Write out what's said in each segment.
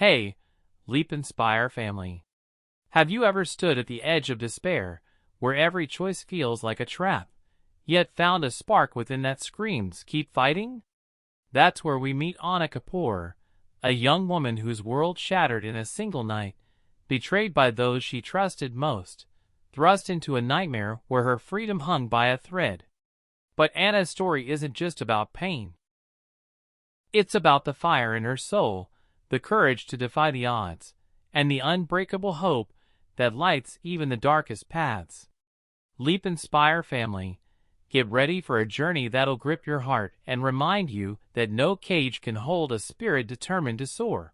Hey, Leap Inspire family. Have you ever stood at the edge of despair, where every choice feels like a trap, yet found a spark within that screams, "Keep fighting"? That's where we meet Anna Kapoor, a young woman whose world shattered in a single night, betrayed by those she trusted most, thrust into a nightmare where her freedom hung by a thread. But Anna's story isn't just about pain. It's about the fire in her soul, the courage to defy the odds, and the unbreakable hope that lights even the darkest paths. Leap Inspire family, get ready for a journey that'll grip your heart and remind you that no cage can hold a spirit determined to soar.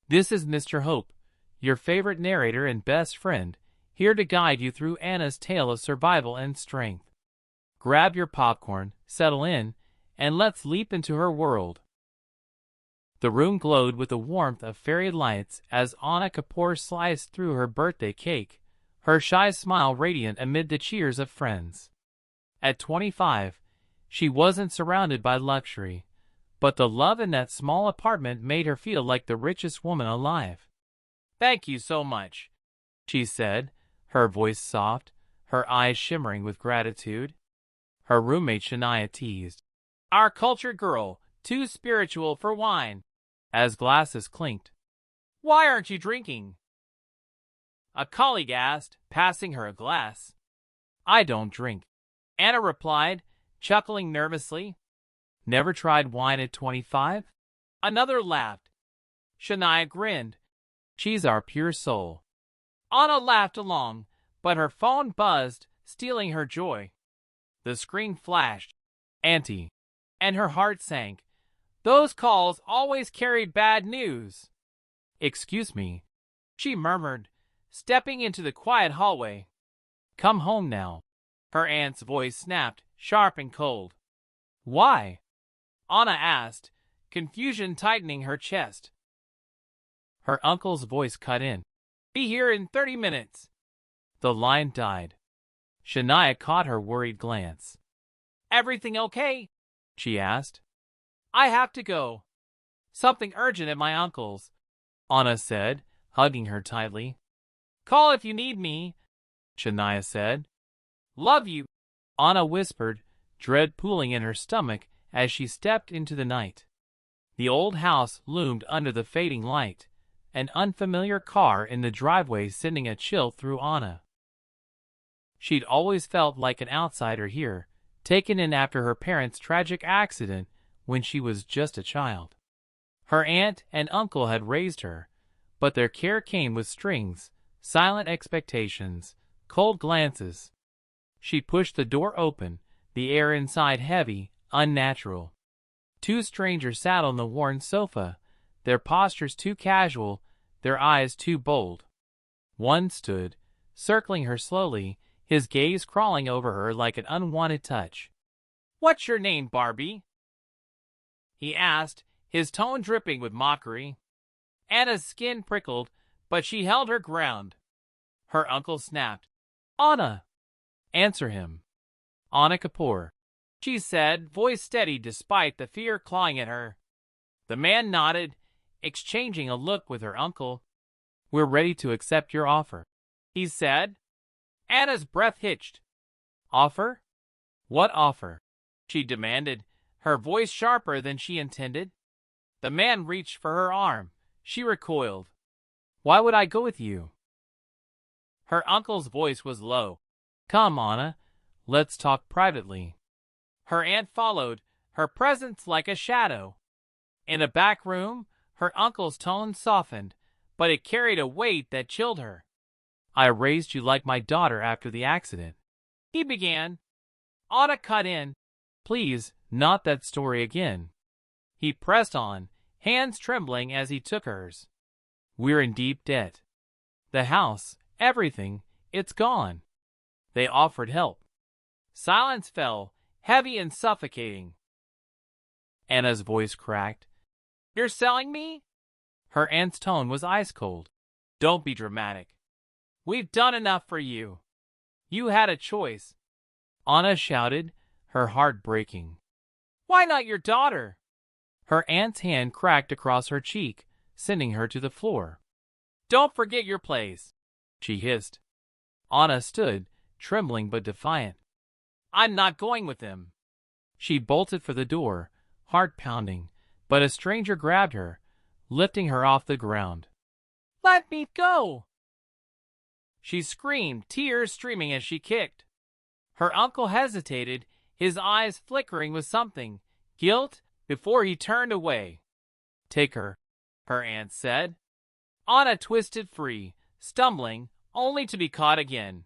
This is Mr. Hope, your favorite narrator and best friend, here to guide you through Anna's tale of survival and strength. Grab your popcorn, settle in, and let's leap into her world. The room glowed with the warmth of fairy lights as Anna Kapoor sliced through her birthday cake, her shy smile radiant amid the cheers of friends. At 25, she wasn't surrounded by luxury, but the love in that small apartment made her feel like the richest woman alive. "Thank you so much," she said, her voice soft, her eyes shimmering with gratitude. Her roommate Shania teased, "Our culture girl, too spiritual for wine," as glasses clinked. "Why aren't you drinking?" a colleague asked, passing her a glass. "I don't drink," Anna replied, chuckling nervously. "Never tried wine at 25? Another laughed. Shania grinned. "She's our pure soul." Anna laughed along, but her phone buzzed, stealing her joy. The screen flashed, "Auntie," and her heart sank. Those calls always carried bad news. "Excuse me," she murmured, stepping into the quiet hallway. "Come home now." Her aunt's voice snapped, sharp and cold. "Why?" Anna asked, confusion tightening her chest. Her uncle's voice cut in. "Be here in 30 minutes." The line died. Shania caught her worried glance. "Everything okay?" she asked. "I have to go. Something urgent at my uncle's," Anna said, hugging her tightly. "Call if you need me," Shania said. "Love you," Anna whispered, dread pooling in her stomach as she stepped into the night. The old house loomed under the fading light, an unfamiliar car in the driveway sending a chill through Anna. She'd always felt like an outsider here, taken in after her parents' tragic accident when she was just a child. Her aunt and uncle had raised her, but their care came with strings, silent expectations, cold glances. She pushed the door open, the air inside heavy, unnatural. Two strangers sat on the worn sofa, their postures too casual, their eyes too bold. One stood, circling her slowly, his gaze crawling over her like an unwanted touch. "What's your name, Barbie?" he asked, his tone dripping with mockery. Anna's skin prickled, but she held her ground. Her uncle snapped, "Anna!" "Answer him." "Anna Kapoor," she said, voice steady despite the fear clawing at her. The man nodded, exchanging a look with her uncle. "We're ready to accept your offer," he said. Anna's breath hitched. "Offer? What offer?" she demanded, her voice sharper than she intended. The man reached for her arm. She recoiled. "Why would I go with you?" Her uncle's voice was low. "Come, Anna, let's talk privately." Her aunt followed, her presence like a shadow. In a back room, her uncle's tone softened, but it carried a weight that chilled her. "I raised you like my daughter after the accident," he began. Anna cut in. "Please, not that story again." He pressed on, hands trembling as he took hers. "We're in deep debt. The house, everything, it's gone." They offered help. Silence fell, heavy and suffocating. Anna's voice cracked. "You're selling me?" Her aunt's tone was ice cold. "Don't be dramatic. We've done enough for you. You had a choice." Anna shouted, her heart breaking. "Why not your daughter?" Her aunt's hand cracked across her cheek, sending her to the floor. "Don't forget your place," she hissed. Anna stood, trembling but defiant. "I'm not going with them." She bolted for the door, heart pounding, but a stranger grabbed her, lifting her off the ground. "Let me go!" She screamed, tears streaming as she kicked. Her uncle hesitated, his eyes flickering with something, guilt, before he turned away. "Take her," her aunt said. Anna twisted free, stumbling, only to be caught again.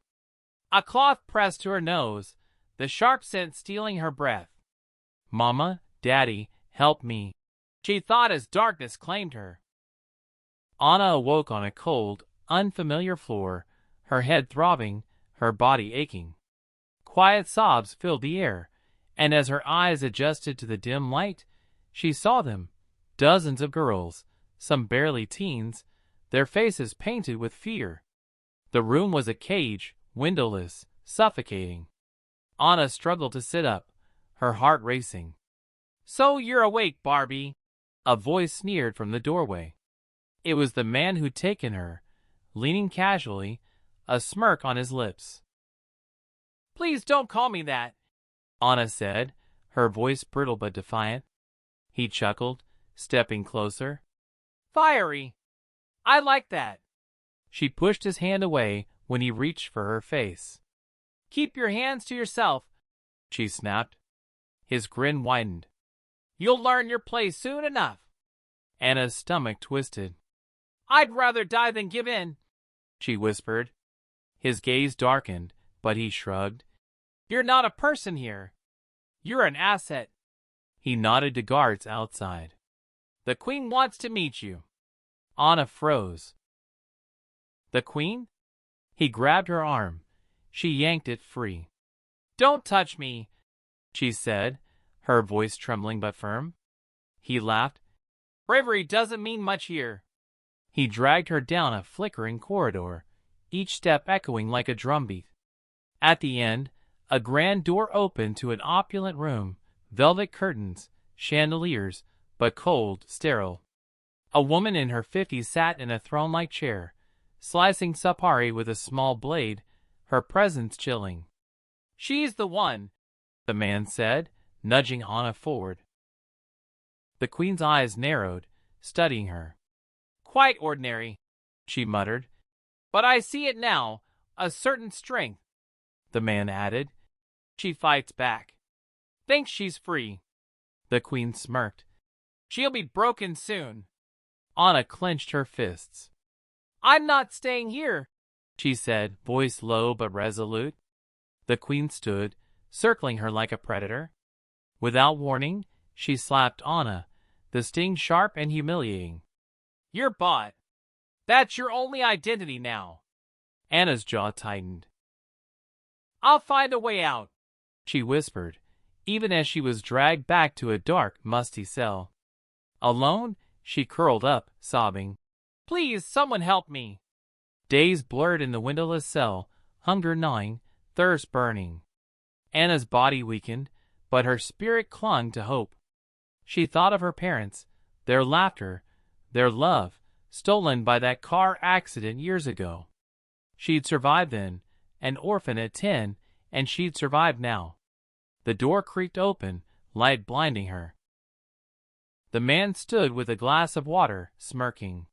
A cloth pressed to her nose, the sharp scent stealing her breath. "Mama, Daddy, help me," she thought as darkness claimed her. Anna awoke on a cold, unfamiliar floor, her head throbbing, her body aching. Quiet sobs filled the air, and as her eyes adjusted to the dim light, she saw them, dozens of girls, some barely teens, their faces painted with fear. The room was a cage, windowless, suffocating. Anna struggled to sit up, her heart racing. "So you're awake, Barbie," a voice sneered from the doorway. It was the man who'd taken her, leaning casually, a smirk on his lips. "Please don't call me that," Anna said, her voice brittle but defiant. He chuckled, stepping closer. "Fiery. I like that." She pushed his hand away when he reached for her face. "Keep your hands to yourself," she snapped. His grin widened. "You'll learn your place soon enough." Anna's stomach twisted. "I'd rather die than give in," she whispered. His gaze darkened, but he shrugged. "You're not a person here. You're an asset." He nodded to guards outside. "The Queen wants to meet you." Anna froze. "The Queen?" He grabbed her arm. She yanked it free. "Don't touch me," she said, her voice trembling but firm. He laughed. "Bravery doesn't mean much here." He dragged her down a flickering corridor, each step echoing like a drumbeat. At the end, a grand door opened to an opulent room, velvet curtains, chandeliers, but cold, sterile. A woman in her 50s sat in a throne-like chair, slicing sapari with a small blade, her presence chilling. "She's the one," the man said, nudging Anna forward. The Queen's eyes narrowed, studying her. "Quite ordinary," she muttered. "But I see it now, a certain strength." The man added. "She fights back. Thinks she's free." The Queen smirked. "She'll be broken soon." Anna clenched her fists. "I'm not staying here," she said, voice low but resolute. The Queen stood, circling her like a predator. Without warning, she slapped Anna, the sting sharp and humiliating. "You're bought. That's your only identity now." Anna's jaw tightened. "I'll find a way out," she whispered, even as she was dragged back to a dark, musty cell. Alone, she curled up, sobbing. "Please, someone help me." Days blurred in the windowless cell, hunger gnawing, thirst burning. Anna's body weakened, but her spirit clung to hope. She thought of her parents, their laughter, their love, stolen by that car accident years ago. She'd survived then, an orphan at 10, and she'd survived now. The door creaked open, light blinding her. The man stood with a glass of water, smirking.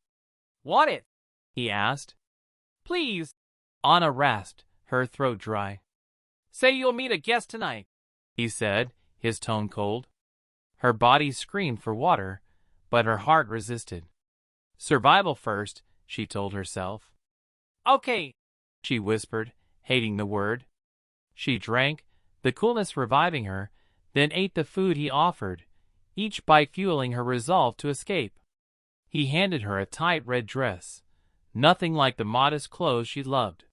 "Want it?" he asked. "Please," Anna rasped, her throat dry. "Say you'll meet a guest tonight," he said, his tone cold. Her body screamed for water, but her heart resisted. Survival first, she told herself. "Okay," she whispered, hating the word. She drank, the coolness reviving her, then ate the food he offered, each bite fueling her resolve to escape. He handed her a tight red dress, nothing like the modest clothes she loved.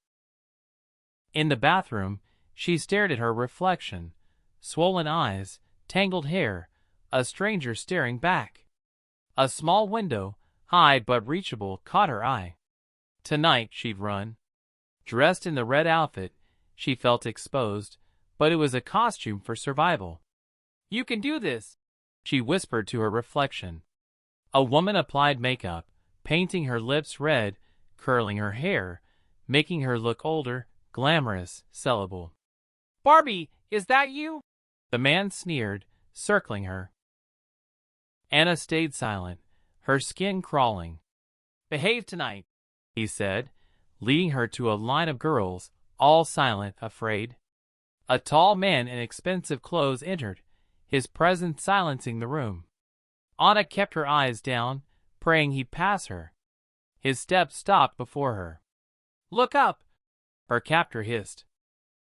In the bathroom, she stared at her reflection, swollen eyes, tangled hair, a stranger staring back. A small window, high but reachable, caught her eye. Tonight she'd run. Dressed in the red outfit, she felt exposed, but it was a costume for survival. "You can do this," she whispered to her reflection. A woman applied makeup, painting her lips red, curling her hair, making her look older, glamorous, sellable. "Barbie, is that you?" the man sneered, circling her. Anna stayed silent, her skin crawling. "Behave tonight," he said, leading her to a line of girls, all silent, afraid. A tall man in expensive clothes entered, his presence silencing the room. Anna kept her eyes down, praying he'd pass her. His steps stopped before her. "Look up," her captor hissed.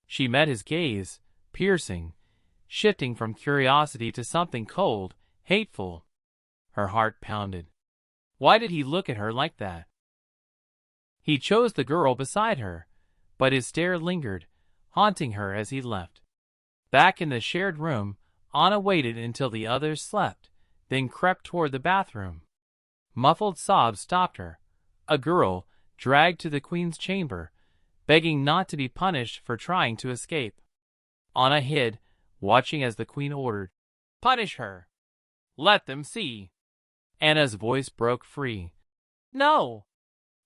She met his gaze, piercing, shifting from curiosity to something cold, hateful. Her heart pounded. Why did he look at her like that? He chose the girl beside her, but his stare lingered, haunting her as he left. Back in the shared room, Anna waited until the others slept, then crept toward the bathroom. Muffled sobs stopped her. A girl, dragged to the queen's chamber, begging not to be punished for trying to escape. Anna hid, watching as the queen ordered, "Punish her. Let them see." Anna's voice broke free. "No."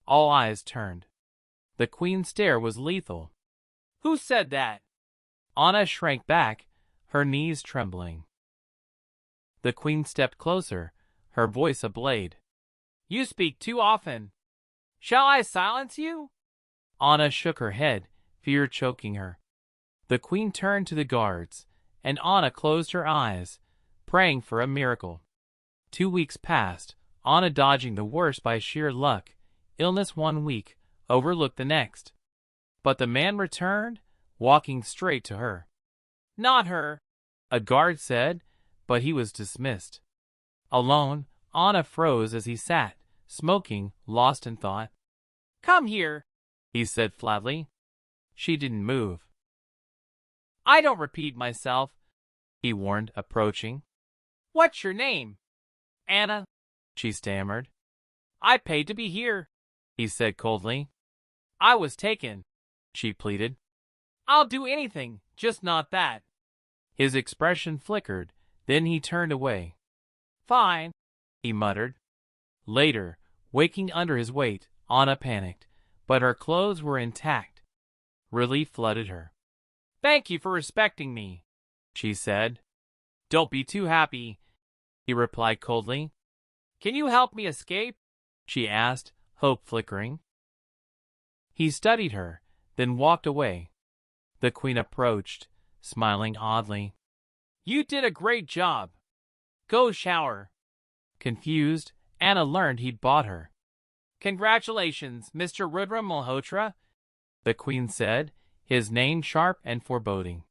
All eyes turned. The queen's stare was lethal. "Who said that?" Anna shrank back, her knees trembling. The queen stepped closer, her voice ablade. "You speak too often. Shall I silence you?" Anna shook her head, fear choking her. The queen turned to the guards, and Anna closed her eyes, praying for a miracle. 2 weeks passed, Anna dodging the worst by sheer luck, illness 1 week, overlooked the next. But the man returned, walking straight to her. "Not her," a guard said, but he was dismissed. Alone, Anna froze as he sat, smoking, lost in thought. "Come here," he said flatly. She didn't move. "I don't repeat myself," he warned, approaching. "What's your name?" "Anna," she stammered. "I paid to be here," he said coldly. "I was taken," she pleaded. "I'll do anything, just not that." His expression flickered, then he turned away. "Fine," he muttered. Later, waking under his weight, Anna panicked, but her clothes were intact. Relief flooded her. "Thank you for respecting me," she said. "Don't be too happy," he replied coldly. "Can you help me escape?" she asked, hope flickering. He studied her, then walked away. The queen approached, smiling oddly. "You did a great job. Go shower." Confused, Anna learned he'd bought her. "Congratulations, Mr. Rudra Malhotra," the queen said, his name sharp and foreboding.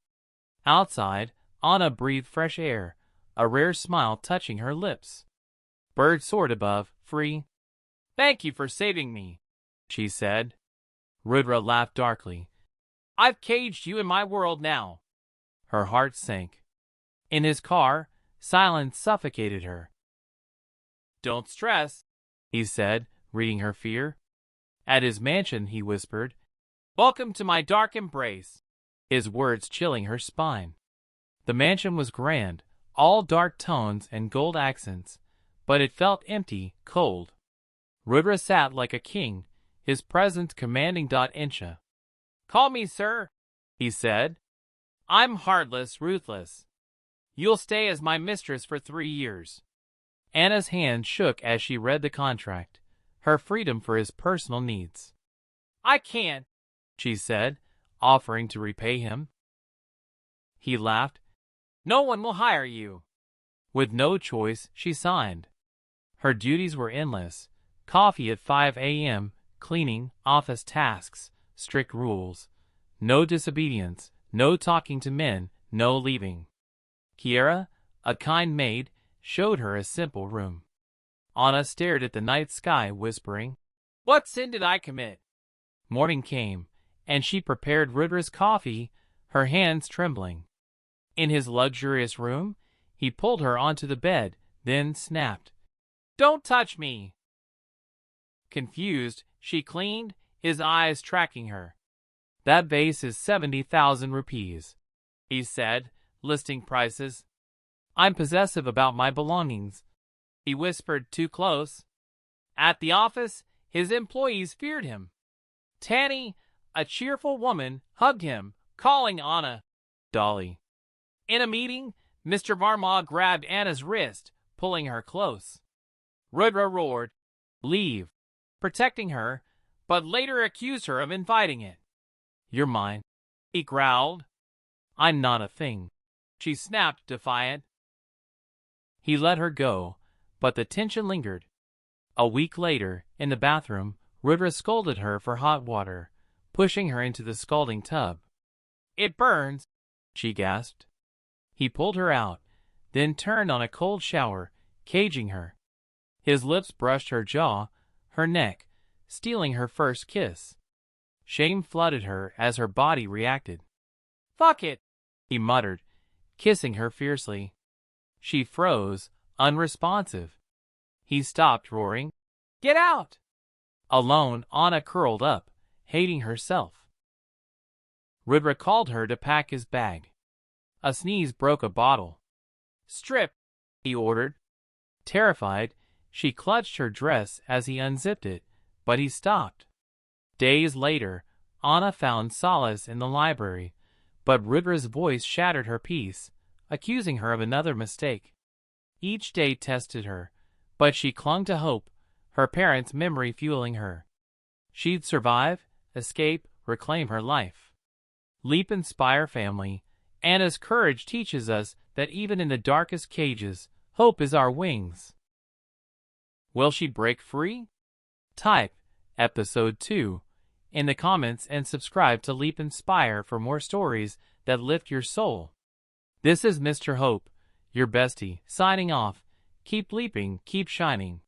Outside, Anna breathed fresh air, a rare smile touching her lips. Birds soared above, free. "Thank you for saving me," she said. Rudra laughed darkly. "I've caged you in my world now." Her heart sank. In his car, silence suffocated her. "Don't stress," he said, reading her fear. At his mansion, he whispered, "Welcome to my dark embrace," his words chilling her spine. The mansion was grand, all dark tones and gold accents, but it felt empty, cold. Rudra sat like a king, his presence commanding. Incha. "Call me sir," he said. "I'm heartless, ruthless. You'll stay as my mistress for 3 years." Anna's hand shook as she read the contract, her freedom for his personal needs. "I can't," she said, offering to repay him. He laughed. "No one will hire you." With no choice, she signed. Her duties were endless. Coffee at 5 a.m., cleaning, office tasks, strict rules. No disobedience, no talking to men, no leaving. Kiera, a kind maid, showed her a simple room. Anna stared at the night sky, whispering, "What sin did I commit?" Morning came, and she prepared Rudra's coffee, her hands trembling. In his luxurious room, he pulled her onto the bed, then snapped, "Don't touch me!" Confused, she cleaned, his eyes tracking her. "That vase is 70,000 rupees," he said, listing prices. "I'm possessive about my belongings," he whispered too close. At the office, his employees feared him. Tanny, a cheerful woman, hugged him, calling Anna Dolly. In a meeting, Mr. Varma grabbed Anna's wrist, pulling her close. Rudra roared, "Leave," protecting her, but later accused her of inviting it. "You're mine," he growled. "I'm not a thing," she snapped, defiant. He let her go, but the tension lingered. A week later, in the bathroom, Rudra scolded her for hot water, pushing her into the scalding tub. "It burns," she gasped. He pulled her out, then turned on a cold shower, caging her. His lips brushed her jaw, her neck, stealing her first kiss. Shame flooded her as her body reacted. "Fuck it," he muttered, kissing her fiercely. She froze, unresponsive. He stopped roaring, "Get out!" Alone, Anna curled up, hating herself. Rudra called her to pack his bag. A sneeze broke a bottle. "Strip," he ordered. Terrified, she clutched her dress as he unzipped it, but he stopped. Days later, Anna found solace in the library, but Rudra's voice shattered her peace, accusing her of another mistake. Each day tested her, but she clung to hope, her parents' memory fueling her. She'd survive, escape, reclaim her life. Leap Inspire family, Anna's courage teaches us that even in the darkest cages, hope is our wings. Will she break free? Type Episode 2 in the comments and subscribe to Leap Inspire for more stories that lift your soul. This is Mr. Hope, your bestie, signing off. Keep leaping, keep shining.